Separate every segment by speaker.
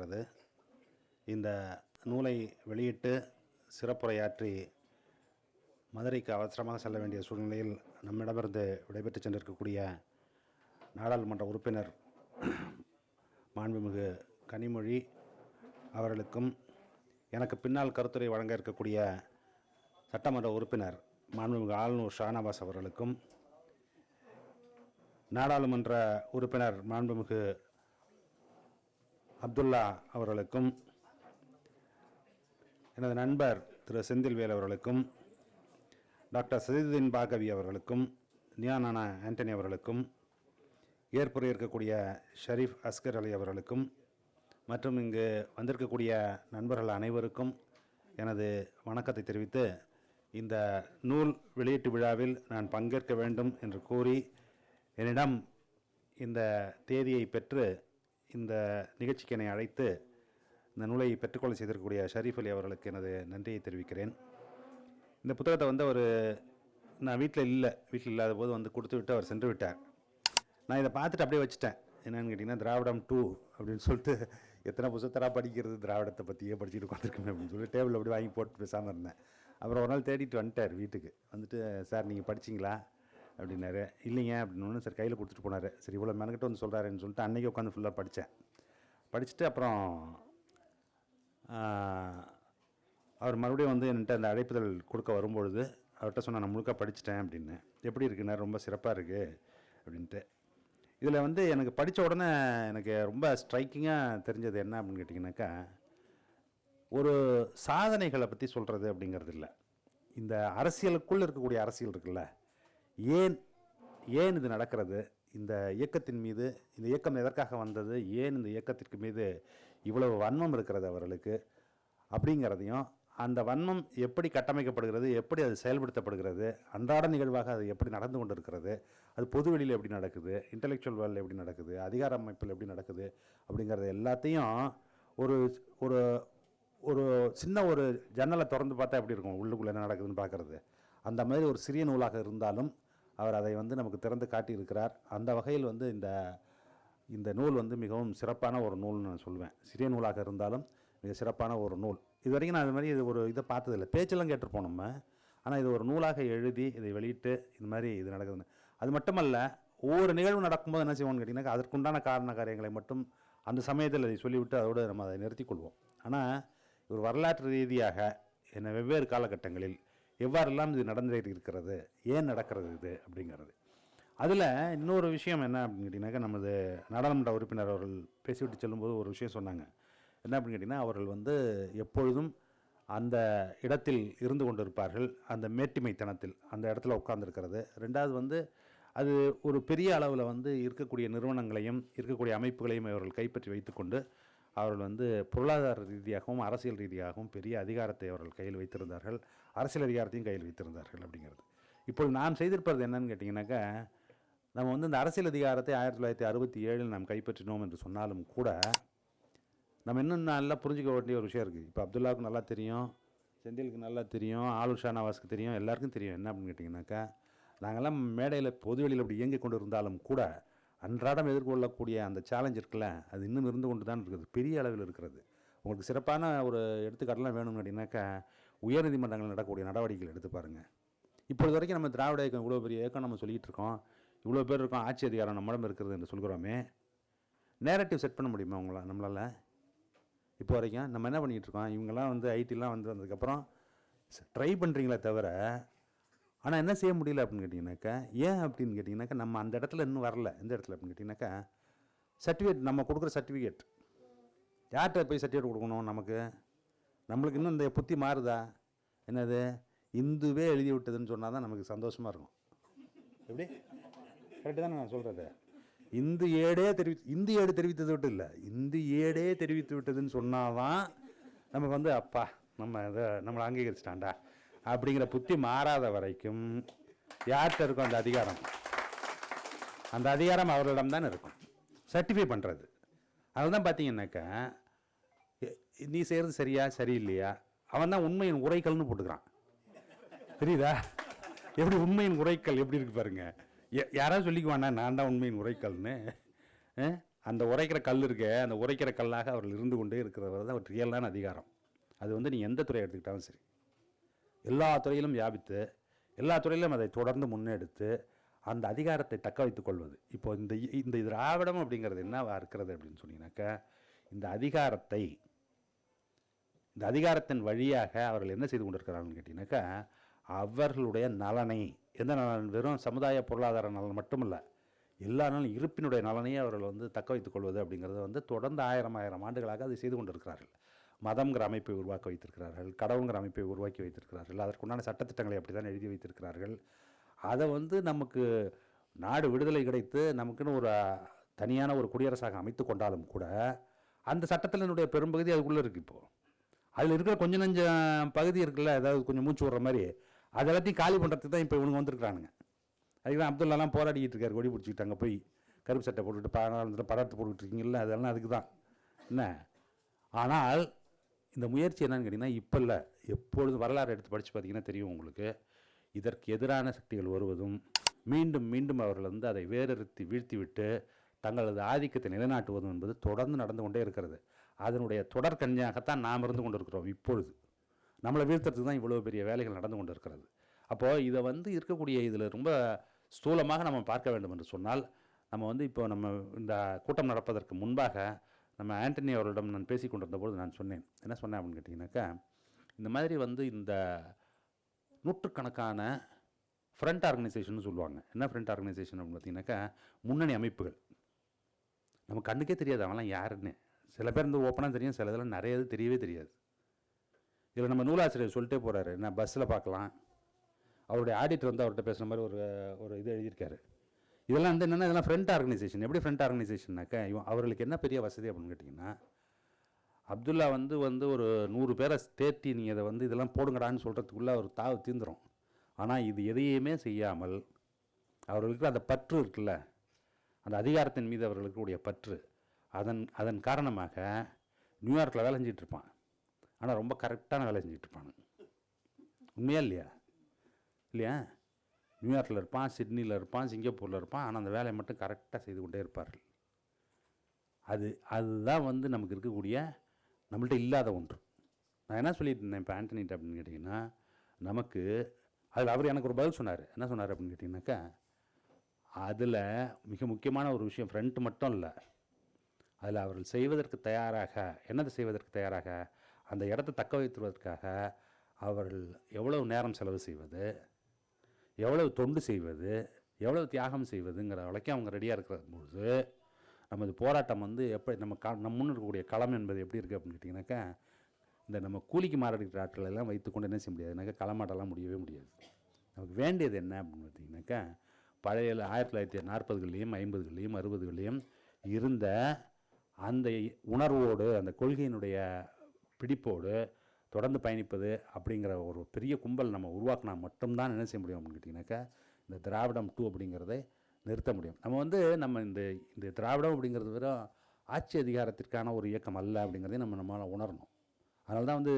Speaker 1: இருக்கிறது. இந்த நூலை வெளியிட்டு சிறப்புரையாற்றி மதுரைக்கு அவசரமாக செல்ல வேண்டிய சூழ்நிலையில் நம்மிடமிருந்து விடைபெற்று சென்றிருக்கக்கூடிய நாடாளுமன்ற உறுப்பினர் மாண்புமிகு கனிமொழி அவர்களுக்கும், எனக்கு பின்னால் கருத்துரை வழங்க இருக்கக்கூடிய சட்டமன்ற உறுப்பினர் மாண்புமிகு ஆளுநர் ஷானவாஸ் அவர்களுக்கும், நாடாளுமன்ற உறுப்பினர் மாண்புமிகு அப்துல்லா அவர்களுக்கும், எனது நண்பர் திரு செந்தில்வேல் அவர்களுக்கும், டாக்டர் சதீதுதீன் பாகவி அவர்களுக்கும், நியானானா ஆண்டனி அவர்களுக்கும், ஏற்புரை இருக்கக்கூடிய ஷரீஃப் அஸ்கர் அலி அவர்களுக்கும் மற்றும் இங்கு வந்திருக்கக்கூடிய நண்பர்கள் அனைவருக்கும் எனது வணக்கத்தை தெரிவித்து, இந்த நூல் வெளியீட்டு விழாவில் நான் பங்கேற்க வேண்டும் என்று கூறி என்னிடம் இந்த தேதியை பெற்று இந்த நிகழ்ச்சிக்கு என்னை அழைத்து இந்த நூலை பெற்றுக்கொள்ள செய்திருக்கக்கூடிய ஷரீஃப் அலி அவர்களுக்கு எனது நன்றியை தெரிவிக்கிறேன். இந்த புத்தகத்தை நான் வீட்டில் இல்லாத போது கொடுத்து விட்டு அவர் சென்று விட்டார். நான் இதை பார்த்துட்டு அப்படியே வச்சுட்டேன். என்னென்னு கேட்டிங்கன்னா, திராவிடம் 2 அப்படின்னு சொல்லிட்டு எத்தனை புத்தகத்தராக படிக்கிறது, திராவிடத்தை பற்றியே படிச்சுட்டு உட்காந்துருக்கணும் அப்படின்னு சொல்லி டேபிள் அப்படி வாங்கி போட்டு பேசாமல் இருந்தேன். அப்புறம் ஒரு நாள் தேடிட்டு வந்துட்டார் வீட்டுக்கு. சார் நீங்கள் படிச்சிங்களா அப்படின்னாரு. இல்லைங்க அப்படின்னு சார் கையில் கொடுத்துட்டு போனார். சரி இவ்வளோ மெனக்கிட்ட சொல்கிறாருன்னு சொல்லிட்டு அன்றைக்கி உட்காந்து ஃபுல்லாக படிச்சுட்டு அப்புறம் அவர் மறுபடியும் என்கிட்ட அந்த அழைப்புதல் கொடுக்க வரும்பொழுது அவர்கிட்ட சொன்னால் நான் முழுக்க படிச்சுட்டேன் அப்படின்னு. எப்படி இருக்குன்னா, ரொம்ப சிறப்பாக இருக்குது அப்படின்ட்டு. இதில் எனக்கு படித்த உடனே எனக்கு ரொம்ப ஸ்ட்ரைக்கிங்காக தெரிஞ்சது என்ன அப்படின்னு கேட்டிங்கனாக்கா, ஒரு சாதனைகளை பற்றி சொல்கிறது அப்படிங்கிறது இல்லை. இந்த அரசியலுக்குள்ளே இருக்கக்கூடிய அரசியல் இருக்குல்ல, ஏன் இது நடக்கிறது, இந்த இயக்கத்தின் மீது, இந்த இயக்கம் எதற்காக வந்தது, ஏன் இந்த இயக்கத்திற்கு மீது இவ்வளவு வன்மம் இருக்கிறது அவர்களுக்கு அப்படிங்கிறதையும், அந்த வன்மம் எப்படி கட்டமைக்கப்படுகிறது, எப்படி அது செயல்படுத்தப்படுகிறது, அன்றாட நிகழ்வாக அது எப்படி நடந்து கொண்டு இருக்கிறது, அது பொதுவெளியில் எப்படி நடக்குது, இன்டெலெக்சுவல் வேர்ல்டில் எப்படி நடக்குது, அதிகார அமைப்பில் எப்படி நடக்குது அப்படிங்கிறது எல்லாத்தையும் ஒரு ஒரு ஒரு சின்ன ஒரு ஜன்னலை திறந்து பார்த்தா எப்படி இருக்கும், உள்ளுக்குள்ளே என்ன நடக்குதுன்னு பார்க்குறது. அந்த மாதிரி ஒரு சிறிய நூலாக இருந்தாலும் அவர் அதை நமக்கு திறந்து காட்டியிருக்கிறார். அந்த வகையில் இந்த நூல் மிகவும் சிறப்பான ஒரு நூல்னு நான் சொல்லுவேன். சிறிய நூலாக இருந்தாலும் மிக சிறப்பான ஒரு நூல். இது வரைக்கும் நான் இது மாதிரி ஒரு இதை பார்த்ததில்லை. பேச்செல்லாம் கேட்டிருப்போம் நம்ம. ஆனால் இது ஒரு நூலாக எழுதி இதை வெளியிட்டு இது மாதிரி இது நடக்குதுன்னு. அது மட்டுமல்ல, ஒவ்வொரு நிகழ்வு நடக்கும்போது என்ன செய்வோம்னு கேட்டிங்கன்னா, அதற்குண்டான காரண காரியங்களை மட்டும் அந்த சமயத்தில் அதை சொல்லிவிட்டு அதோடு நம்ம அதை நிறுத்திக்கொள்வோம். ஆனால் ஒரு வரலாற்று ரீதியாக வெவ்வேறு காலகட்டங்களில் எவ்வாறெல்லாம் இது நடந்துகிட்டு இருக்கிறது, ஏன் நடக்கிறது இது அப்படிங்கிறது. அதில் இன்னொரு விஷயம் என்ன அப்படின்னு கேட்டிங்கனாக்கா, நமது நாடாளுமன்ற உறுப்பினர் அவர்கள் பேசிவிட்டு செல்லும்போது ஒரு விஷயம் சொன்னாங்க. என்ன அப்படின்னு கேட்டிங்கன்னா, அவர்கள் எப்பொழுதும் அந்த இடத்தில் இருந்து கொண்டு இருப்பார்கள், அந்த மேட்டிமைத்தனத்தில் அந்த இடத்துல உட்கார்ந்துருக்கிறது. ரெண்டாவது அது ஒரு பெரிய அளவில் இருக்கக்கூடிய நிறுவனங்களையும் இருக்கக்கூடிய அமைப்புகளையும் அவர்கள் கைப்பற்றி வைத்துக்கொண்டு அவர்கள் பொருளாதார ரீதியாகவும் அரசியல் ரீதியாகவும் பெரிய அதிகாரத்தை அவர்கள் கையில் வைத்திருந்தார்கள், அரசியல் அதிகாரத்தையும் கையில் வைத்திருந்தார்கள் அப்படிங்கிறது. இப்போது நாம் செய்திருப்பது என்னன்னு கேட்டிங்கனாக்கா, நம்ம இந்த அரசியல் அதிகாரத்தை 1967 நாம் கைப்பற்றினோம் என்று சொன்னாலும் கூட, நம்ம இன்னும் நல்லா புரிஞ்சிக்க வேண்டிய ஒரு விஷயம் இருக்குது. இப்போ அப்துல்லாவுக்கு நல்லா தெரியும், செந்திலுக்கு நல்லா தெரியும், ஆளுநர் ஷானவாஸுக்கு தெரியும், எல்லாருக்கும் தெரியும். என்ன அப்படின்னு கேட்டிங்கனாக்கா, நாங்கள்லாம் மேடையில் பொதுவெளியில் அப்படி இயங்கி கொண்டு இருந்தாலும் கூட அன்றாடம் எதிர்கொள்ளக்கூடிய அந்த சேலஞ்ச் இருக்குல்ல, அது இன்னும் இருந்து கொண்டு தான் இருக்குது, பெரிய அளவில் இருக்கிறது. உங்களுக்கு சிறப்பான ஒரு எடுத்துக்காட்டெலாம் வேணும்னு கேட்டிங்கனாக்கா, உயர்நீதிமன்றங்கள் நடக்கக்கூடிய நடவடிக்கைகள் எடுத்து பாருங்கள். இப்பொழுது வரைக்கும் நம்ம திராவிட இயக்கம் இவ்வளோ பெரிய இயக்கம் நம்ம சொல்லிகிட்டு இருக்கோம், இவ்வளோ பேர் இருக்கோம், ஆட்சி அதிகாரம் நம்மிடம் இருக்கிறது என்று சொல்கிறோமே, நேரட்டிவ் செட் பண்ண முடியுமா நம்மளால்? இப்போ வரைக்கும் நம்ம என்ன பண்ணிகிட்டு இருக்கோம், இவங்கெல்லாம் ஐடிலாம் வந்ததுக்கப்புறம் ட்ரை பண்ணுறீங்களே தவிர, ஆனால் என்ன செய்ய முடியல அப்படின்னு கேட்டிங்கனாக்கா, ஏன் அப்படின்னு கேட்டிங்கனாக்கா, நம்ம அந்த இடத்துல இன்னும் வரல. எந்த இடத்துல அப்படின்னு கேட்டிங்கனாக்கா, சர்டிஃபிகேட் நம்ம கொடுக்குற சர்டிஃபிகேட் யார்கிட்ட போய் சர்டிஃபிகேட் கொடுக்கணும், நம்மளுக்கு இன்னும் இந்த புத்தி மாறுதா? என்னது, இந்துவே எழுதி விட்டதுன்னு சொன்னால் தான் நமக்கு சந்தோஷமாக இருக்கும். எப்படி கரெக்டு தானே நான் சொல்கிறது? இந்து ஏடு தெரிவித்தது விட்டு இல்லை, இந்து ஏடே தெரிவித்து விட்டதுன்னு சொன்னால் தான் நமக்கு அப்பா நம்மளை அங்கீகரிச்சிட்டாண்டா அப்படிங்கிற புத்தி மாறாத வரைக்கும் யார்கிட்ட இருக்கும் அந்த அதிகாரம்? அந்த அதிகாரம் அவர்களிடம் தான் இருக்கும், சர்டிஃபை பண்ணுறது. அதுதான் பார்த்தீங்கன்னாக்கா, நீ செய்கிறது சரியா சரியில்லையா, அவன் தான் உண்மையின் உரைக்கல்னு போட்டுக்கிறான். தெரியுதா எப்படி உண்மையின் உரைக்கல் எப்படி இருக்கு பாருங்க. யாராவது சொல்லிக்குவானா நான் தான் உண்மையின் உரைக்கல்னு? அந்த உரைக்கிற கல் இருக்க, அந்த உரைக்கிற கல்லாக அவர்கள் இருந்து கொண்டே இருக்கிறவர் தான் ஒரு ரியலான அதிகாரம். அது வந்து நீங்கள் எந்த துறையை எடுத்துக்கிட்டாலும் சரி, எல்லா துறையிலும் வியாபித்து, எல்லா துறையிலும் அதை தொடர்ந்து முன்னெடுத்து அந்த அதிகாரத்தை தக்க வைத்துக் கொள்வது. இப்போ இந்த திராவிடம் அப்படிங்கிறது என்னவா இருக்கிறது அப்படின்னு சொன்னீங்கன்னாக்கா, இந்த அதிகாரத்தின் வழியாக அவர்கள் என்ன செய்து கொண்டிருக்கிறாங்கன்னு கேட்டிங்கனாக்கா, அவர்களுடைய நலனை, எந்த நலன், வெறும் சமுதாய பொருளாதார நலன் மட்டுமல்ல, எல்லா நாளும் இருப்பினுடைய நலனையே அவர்கள் வந்து தக்க வைத்துக் கொள்வது அப்படிங்கிறத வந்து தொடர்ந்து ஆயிரம் ஆண்டுகளாக அதை செய்து கொண்டிருக்கிறார்கள். மதம்ங்கிற அமைப்பை உருவாக்கி வைத்திருக்கிறார்கள், கடவுளுங்கிற அமைப்பை உருவாக்கி வைத்திருக்கிறார்கள், அதற்குண்டான சட்டத்திட்டங்களை அப்படி தான் எழுதி வைத்திருக்கிறார்கள். அதை வந்து நமக்கு நாடு விடுதலை கிடைத்து நமக்குன்னு ஒரு தனியான ஒரு குடியரசாக அமைத்து கொண்டாலும் கூட அந்த சட்டத்தினுடைய பெரும்பகுதி அதுக்குள்ளே இருக்குது. இப்போது அதில் இருக்கிற கொஞ்சம் நஞ்சம் பகுதி இருக்குல்ல, அதாவது கொஞ்சம் மூச்சு விடுற மாதிரி, அது எல்லாத்தையும் காலி பண்ணுறதுக்கு தான் இப்போ இவனுங்க வந்துருக்குறானுங்க. அதுக்கு தான் அப்துல்லாலாம் போராடிக்கிட்டு இருக்காரு, கொடி பிடிச்சிக்கிட்டு அங்கே போய் கருப்பு சட்டை போட்டுக்கிட்டு படத்தை போட்டுக்கிட்டு இருக்கீங்கல்ல, அதெல்லாம் அதுக்கு தான் என்ன. ஆனால் இந்த முயற்சி என்னன்னு கேட்டிங்கன்னா, இப்போ இல்லை, எப்பொழுதும் வரலாறு எடுத்து படித்து பார்த்தீங்கன்னா தெரியும் உங்களுக்கு. இதற்கு எதிரான சக்திகள் வருவதும் மீண்டும் மீண்டும் அவர்கள் வந்து அதை வேறறுத்தி வீழ்த்திவிட்டு தங்களது ஆதிக்கத்தை நிலைநாட்டுவதும் என்பது தொடர்ந்து நடந்து கொண்டே இருக்கிறது. அதனுடைய தொடர்கண்ணியாகத்தான் நாம் இருந்து கொண்டு இருக்கிறோம். இப்பொழுது நம்மளை வீழ்த்துறதுக்கு தான் இவ்வளோ பெரிய வேலைகள் நடந்து கொண்டு இருக்கிறது. அப்போது இதை வந்து இருக்கக்கூடிய இதில் ரொம்ப ஸ்தூலமாக நம்ம பார்க்க வேண்டும் என்று சொன்னால், நம்ம வந்து இப்போ நம்ம இந்த கூட்டம் நடப்பதற்கு முன்பாக நம்ம ஆண்டனி அவர்களிடம் நான் பேசி கொண்டிருந்தபோது நான் சொன்னேன், என்ன சொன்னேன் அப்படின்னு கேட்டிங்கனாக்கா, இந்த மாதிரி வந்து இந்த நூற்றுக்கணக்கான ஃப்ரண்ட் ஆர்கனைசேஷன் சொல்லுவாங்க. என்ன ஃப்ரண்ட் ஆர்கனைசேஷன் அப்படின்னு பார்த்தீங்கன்னாக்கா, முன்னணி அமைப்புகள். நம்ம கண்ணுக்கே தெரியாது அவங்களாம் யாருன்னு. சில பேர் வந்து ஓப்பனாக தெரியும், சில இதெல்லாம் நிறைய தெரியவே தெரியாது. இதில் நம்ம நூலாசிரியர் சொல்லிட்டே போகிறாரு, நான் பஸ்ஸில் பார்க்கலாம், அவருடைய ஆடிட்டர் வந்து அவர்கிட்ட பேசுகிற மாதிரி ஒரு இது எழுதியிருக்காரு. இதெல்லாம் வந்து என்னென்னா, இதெல்லாம் ஃப்ரண்ட் ஆர்கனைசேஷன். எப்படி ஃப்ரண்ட் ஆர்கனைசேஷன்னாக்கா, அவர்களுக்கு என்ன பெரிய வசதி அப்படின்னு கேட்டிங்கன்னா, அப்துல்லா வந்து ஒரு 100 பேரை தேர்த்தி நீங்கள் இதை வந்து இதெல்லாம் போடுங்கடான்னு சொல்கிறதுக்குள்ளே அவர் தாவு தீர்ந்துடும். ஆனால் இது எதையுமே செய்யாமல் அவர்களுக்கு அந்த பற்று இருக்குல்ல, அந்த அதிகாரத்தின் மீது அவர்களுக்கு உடைய பற்று, அதன் காரணமாக நியூயார்க்கில் வேலை செஞ்சிட்டு இருப்பான். ஆனால் ரொம்ப கரெக்டான வேலை செஞ்சுட்டு இருப்பானு. உண்மையா இல்லையா? நியூயார்க்கில் இருப்பான், சிட்னியில் இருப்பான், சிங்கப்பூரில் இருப்பான். ஆனால் அந்த வேலையை மட்டும் கரெக்டாக செய்து கொண்டே இருப்பார்கள். அதுதான் வந்து நமக்கு இருக்கக்கூடிய, நம்மள்ட்ட இல்லாத ஒன்று. நான் என்ன சொல்லிட்டு இருந்தேன் இப்போ ஆண்டனிட்ட அப்படின்னு கேட்டிங்கன்னா, நமக்கு அதில் அவர் எனக்கு ஒரு பதில் சொன்னார். என்ன சொன்னார் அப்படின்னு கேட்டிங்கனாக்கா, அதில் மிக முக்கியமான ஒரு விஷயம், ஃப்ரண்ட் மட்டும் இல்லை, அதில் அவர்கள் செய்வதற்கு தயாராக, என்னதை செய்வதற்கு தயாராக, அந்த இடத்தை தக்க வைத்துவதற்காக அவர்கள் எவ்வளவு நேரம் செலவு செய்வது, எவ்வளவு தொண்டு செய்வது, எவ்வளவு தியாகம் செய்வதுங்கிற வரைக்கும் அவங்க ரெடியாக இருக்கிற பொழுது, நமது போராட்டம் வந்து எப்படி நம்ம முன்னு இருக்கக்கூடிய களம் என்பது எப்படி இருக்குது அப்படின்னு கேட்டிங்கனாக்கா, இந்த நம்ம கூலிக்கு மாறடிக்கிற ஆட்கள் எல்லாம் வைத்துக்கொண்டு என்ன செய்ய முடியாதுனாக்கா, களமாட்டெல்லாம் முடியவே முடியாது. நமக்கு வேண்டியது என்ன அப்படின்னு பார்த்தீங்கன்னாக்கா, பழைய 1940கள்லேயும் 50கள்லேயும் 60கள்லேயும் இருந்த அந்த உணர்வோடு, அந்த கொள்கையினுடைய பிடிப்போடு தொடர்ந்து பயணிப்பது அப்படிங்கிற ஒரு பெரிய கும்பல் நம்ம உருவாக்கினா மட்டும்தான் என்ன செய்ய முடியும் அப்படின்னு கேட்டிங்கனாக்கா, இந்த திராவிடம் 2 அப்படிங்கிறதை நிறுத்த முடியும். நம்ம வந்து இந்த திராவிடம் அப்படிங்கிறது வெறும் ஆட்சி அதிகாரத்திற்கான ஒரு இயக்கம் அல்ல அப்படிங்கிறதையும் நம்மளால் உணரணும். அதனால தான் வந்து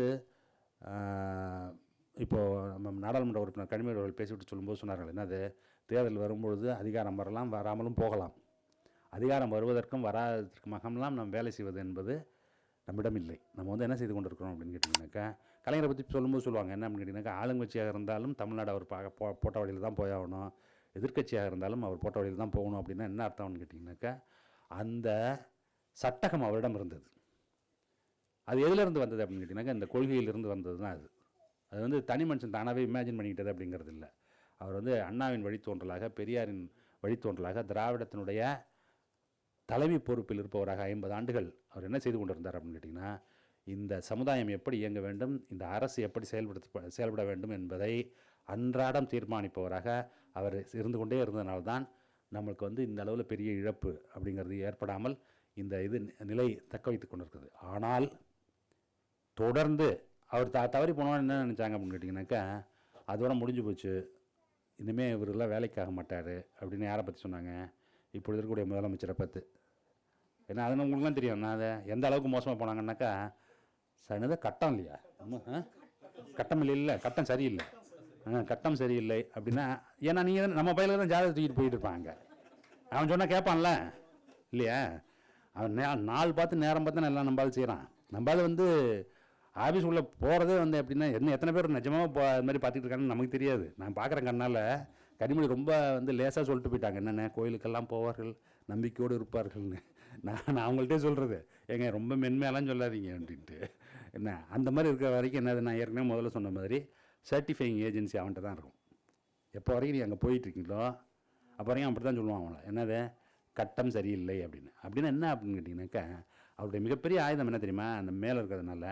Speaker 1: இப்போது நம்ம நாடாளுமன்ற உறுப்பினர் கனிமொழி அவர்கள் பேசிவிட்டு சொல்லும்போது சொன்னார்கள், என்னது, தேர்தல் வரும்பொழுது அதிகாரம் வரலாம், வராமலும் போகலாம். அதிகாரம் வருவதற்கும் வராதற்குமாகலாம் நம்ம வேலை செய்வது என்பது நம்மிடம் இல்லை. நம்ம வந்து என்ன செய்து கொண்டு இருக்கிறோம் அப்படின்னு கேட்டிங்கனாக்கா, கலைஞரை பற்றி சொல்லும்போது சொல்லுவாங்க, என்ன அப்படின்னு கேட்டிங்கனாக்கா, ஆளுங்கட்சியாக இருந்தாலும் தமிழ்நாடு அவர் போட்ட வழியில் தான் போயாகணும், எதிர்க்கட்சியாக இருந்தாலும் அவர் போட்ட வழியில் தான் போகணும். அப்படின்னா என்ன அர்த்தம்னு கேட்டிங்கனாக்கா, அந்த சட்டகம் அவரிடம் இருந்தது. அது எதிலிருந்து வந்தது அப்படின்னு கேட்டிங்கனாக்கா, இந்த கொள்கையிலிருந்து வந்தது தான் அது வந்து தனி மனுஷன் தானாகவே இமேஜின் பண்ணிக்கிட்டது அப்படிங்கிறது இல்லை. அவர் வந்து அண்ணாவின் வழித்தோன்றலாக, பெரியாரின் வழித்தோன்றலாக, திராவிடத்தினுடைய தலைமை பொறுப்பில் இருப்பவராக 50 ஆண்டுகள் அவர் என்ன செய்து கொண்டிருந்தார் அப்படின்னு கேட்டிங்கன்னா, இந்த சமுதாயம் எப்படி இயங்க வேண்டும், இந்த அரசு எப்படி செயல்பட வேண்டும் என்பதை அன்றாடம் தீர்மானிப்பவராக அவர் இருந்து கொண்டே இருந்ததுனால்தான் நம்மளுக்கு வந்து இந்த அளவில் பெரிய இழப்பு அப்படிங்கிறது ஏற்படாமல் இந்த நிலை தக்க வைத்து கொண்டிருக்குது. ஆனால் தொடர்ந்து அவர் தவறி போனோன்னு என்ன நினச்சாங்க அப்படின்னு கேட்டிங்கனாக்கா, அதோட முடிஞ்சு போச்சு, இனிமேல் இவரெல்லாம் வேலைக்காக மாட்டார் அப்படின்னு யாரை பற்றி சொன்னாங்க? இப்பொழுது இருக்கக்கூடிய முதலமைச்சரை பார்த்து. ஏன்னா அது உங்களுக்குலாம் தெரியும், நான் அதை எந்த அளவுக்கு மோசமாக போனாங்கன்னாக்கா, என்னது கட்டம் இல்லையா, கட்டம் இல்லை, கட்டம் சரியில்லை, கட்டம் சரியில்லை அப்படின்னா, ஏன்னா நீங்கள் நம்ம பையில தான் ஜாதகத்தை தூக்கிட்டு போயிட்டு இருப்பாங்க, அவன் சொன்னால் கேட்பான்ல இல்லையா? அவன் நாள் பார்த்து நேரம் பார்த்து நான் எல்லாம் நம்பால் செய்கிறான். நம்பால் வந்து ஆஃபீஸ் உள்ளே போகிறதே வந்து எப்படின்னா எத்தனை பேர் நிஜமாக அது மாதிரி பார்த்துட்டு இருக்காங்கன்னு நமக்கு தெரியாது. நான் பார்க்குறேன் கண்ணால். கனிமொழி ரொம்ப வந்து லேசாக சொல்லிட்டு போயிட்டாங்க, என்னென்ன கோயிலுக்கெல்லாம் போவார்கள், நம்பிக்கையோடு இருப்பார்கள்னு. நான் அவங்கள்ட்டே சொல்கிறது, ஏங்க ரொம்ப மென்மையெல்லாம் சொல்லாதீங்க அப்படின்ட்டு. என்ன அந்த மாதிரி இருக்கிற வரைக்கும் என்னது, நான் ஏற்கனவே முதல்ல சொன்ன மாதிரி சர்டிஃபையிங் ஏஜென்சி அவன்கிட்ட தான் இருக்கும். எப்போ வரைக்கும் நீ அங்கே போயிட்டுருக்கீங்களோ அப்போ வரைக்கும் அப்படி தான் சொல்லுவான் அவங்கள, என்னது கட்டம் சரியில்லை அப்படின்னு என்ன அப்படின்னு கேட்டிங்கனாக்கா, அவருடைய மிகப்பெரிய ஆயுதம் என்ன தெரியுமா, அந்த மேலே இருக்கிறதுனால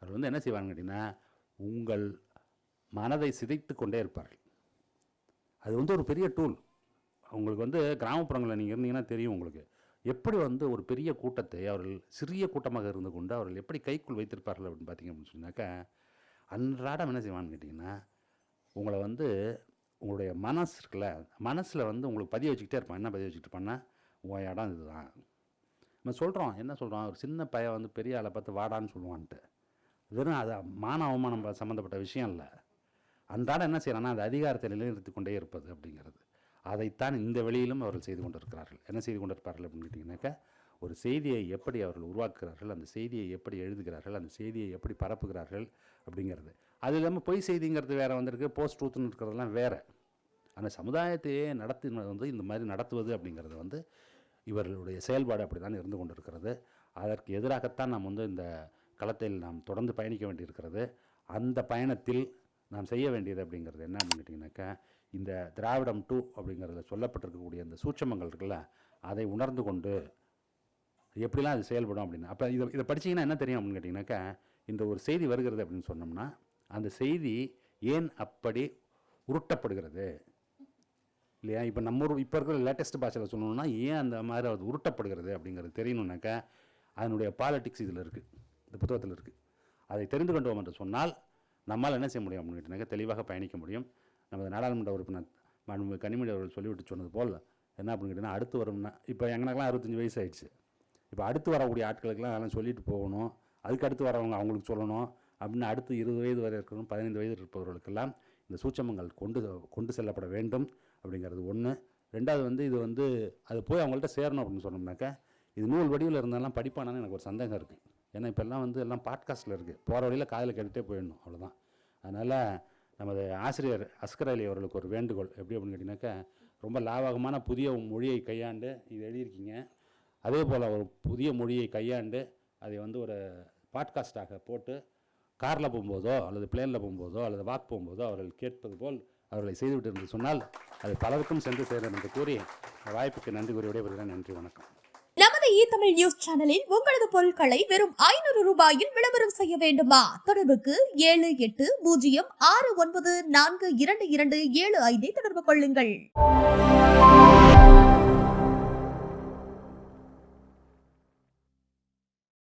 Speaker 1: அவர் வந்து என்ன செய்வாங்க கேட்டிங்கன்னா, உங்கள் மனதை சிதைத்து கொண்டே இருப்பார்கள். அது வந்து ஒரு பெரிய டூல். உங்களுக்கு வந்து கிராமப்புறங்களில் நீங்கள் இருந்தீங்கன்னா தெரியும் உங்களுக்கு, எப்படி வந்து ஒரு பெரிய கூட்டத்தை அவர்கள் சிறிய கூட்டமாக இருந்து கொண்டு அவர்கள் எப்படி கைக்குள் வைத்திருப்பார்கள் அப்படின்னு பார்த்தீங்க அப்படின்னு சொன்னாக்கா, அன்றாடம் என்ன செய்வான்னு கேட்டிங்கன்னா, உங்களை வந்து உங்களுடைய மனசு இருக்குல்ல, மனசில் வந்து உங்களுக்கு பதிய வச்சுக்கிட்டே இருப்பான். என்ன பதிய வச்சுக்கிட்டு இருப்பான்னா, உன் இடம் இதுதான். நம்ம சொல்கிறோம், என்ன சொல்கிறோம், ஒரு சின்ன பையன் வந்து பெரிய ஆளை பார்த்து வாடான்னு சொல்லுவான்ட்டு. வெறும் அது மான அவமானம் சம்மந்தப்பட்ட விஷயம் இல்லை. அன்றாடம் என்ன செய்யறான்னா, அந்த அதிகாரத்தை நிலைநிறுத்தி கொண்டே இருப்பது அப்படிங்கிறது. அதைத்தான் இந்த வெளியிலும் அவர்கள் செய்து கொண்டிருக்கிறார்கள். என்ன செய்து கொண்டிருப்பார்கள் அப்படின்னு கேட்டிங்கனாக்கா, ஒரு செய்தியை எப்படி அவர்கள் உருவாக்குகிறார்கள், அந்த செய்தியை எப்படி எழுதுகிறார்கள், அந்த செய்தியை எப்படி பரப்புகிறார்கள் அப்படிங்கிறது. அது இல்லாமல் பொய் செய்திங்கிறது வேறு வந்திருக்கு, போஸ்ட் ட்ரூத்துன்னு இருக்கிறதெல்லாம் வேறு. ஆனால் சமுதாயத்தையே நடத்தினது வந்து இந்த மாதிரி நடத்துவது அப்படிங்கிறது வந்து இவர்களுடைய செயல்பாடு அப்படி தான் இருந்து கொண்டு இருக்கிறது. அதற்கு எதிராகத்தான் நாம் வந்து இந்த களத்தில் நாம் தொடர்ந்து பயணிக்க வேண்டியிருக்கிறது. அந்த பயணத்தில் நாம் செய்ய வேண்டியது அப்படிங்கிறது என்ன அப்படின்னு கேட்டிங்கனாக்கா, இந்த திராவிடம் 2 அப்படிங்கிறதுல சொல்லப்பட்டிருக்கக்கூடிய இந்த சூட்சமங்கள் இருக்குல்ல, அதை உணர்ந்து கொண்டு எப்படிலாம் அது செயல்படும் அப்படின்னு. அப்போ இதை படிச்சிங்கன்னா என்ன தெரியும் அப்படின்னு கேட்டிங்கனாக்கா, இந்த ஒரு செய்தி வருகிறது அப்படின்னு சொன்னோம்னா, அந்த செய்தி ஏன் அப்படி உருட்டப்படுகிறது இல்லையா. இப்போ இப்போ இருக்கிற லேட்டஸ்ட் பாஷையில் சொல்லணும்னா, ஏன் அந்த மாதிரி அது உருட்டப்படுகிறது அப்படிங்கிறது தெரியணுன்னாக்கா, அதனுடைய பாலிட்டிக்ஸ் இதில் இருக்குது, இந்த புத்தகத்தில் இருக்குது. அதை தெரிந்து கொண்டோம் என்று சொன்னால் நம்மால் என்ன செய்ய முடியும் அப்படின்னு கேட்டிங்கனாக்கா, தெளிவாக பயணிக்க முடியும். நமது நாடாளுமன்ற உறுப்பினர் கனிமொழி அவர்கள் சொல்லிவிட்டு சொன்னது போல் என்ன அப்படின்னு கேட்டிங்கன்னா, அடுத்து வரும்னா, இப்போ எங்களுக்கெல்லாம் 65 வயசு ஆயிடுச்சு. இப்போ அடுத்து வரக்கூடிய ஆட்களுக்கெல்லாம் அதெல்லாம் சொல்லிட்டு போகணும், அதுக்கு அடுத்து வரவங்க அவங்களுக்கு சொல்லணும் அப்படின்னு, அடுத்து 20 வயது வரை இருக்கணும், 15 வயது இருப்பவர்களுக்கெல்லாம் இந்த சூட்சமங்கள் கொண்டு செல்லப்பட வேண்டும் அப்படிங்கிறது ஒன்று. ரெண்டாவது வந்து இது வந்து அது போய் அவங்கள்ட்ட சேரணும் அப்படின்னு சொன்னோம்னாக்கா, இது நூல் வடிவில் இருந்தாலும் படிப்பானான்னு எனக்கு ஒரு சந்தேகம் இருக்குது. ஏன்னா இப்போல்லாம் வந்து எல்லாம் பாட்காஸ்ட்டில் இருக்குது, போகிற வழியில் காதில் கேட்டுகிட்டே போயிடணும், அவ்வளோதான். அதனால் நமது ஆசிரியர் அஸ்கர் அலி அவர்களுக்கு ஒரு வேண்டுகோள் எப்படி அப்படின்னு கேட்டிங்கனாக்கா, ரொம்ப லாவகமான புதிய மொழியை கையாண்டு இது எழுதியிருக்கீங்க, அதே போல் ஒரு புதிய மொழியை கையாண்டு அதை வந்து ஒரு பாட்காஸ்டாக போட்டு காரில் போகும்போதோ அல்லது பிளேனில் போகும்போதோ அல்லது வாக் போகும்போதோ அவர்கள் கேட்பது போல் அவர்களை செய்துவிட்டு என்று சொன்னால் அது பலருக்கும் சென்று சேரும் என்று கூறி வாய்ப்புக்கு நன்றி கூறி விடைபெறுகிறேன். நன்றி, வணக்கம்.
Speaker 2: நமது தமிழ் நியூஸ் சேனலில் உங்களது பொருட்களை வெறும் 500 ரூபாயில் விளம்பரம் செய்ய வேண்டுமா? தொடர்புக்கு 7806942275 தொடர்பு கொள்ளுங்கள்.